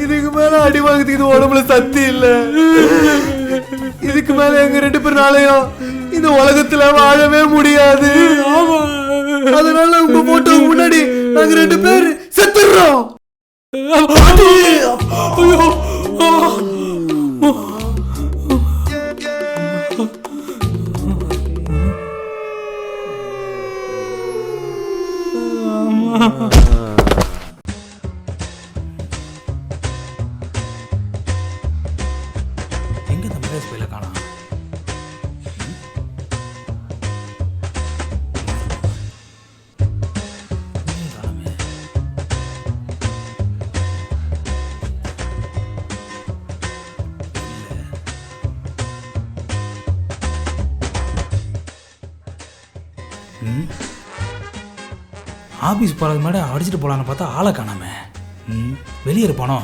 இதுக்கு மேல அடி வாங்குறதுக்கு இது உடம்புல சக்தி இல்ல. இதுக்கு மேல எங்க 2 பேர்னாலயும் இந்த உலகத்துல வாழவே முடியாது. அதனால உங்க போட்டோ முன்னாடி நாங்க 2 பேர் செத்துறோம். எங்க இந்த மகேஷ் பையில காணோம்? ஆபீஸ் போறதுக்கு முன்னாடி அடிச்சுட்டு போலான்னு பார்த்தா ஆளை காணாம. வெளியே இருப்பானோ?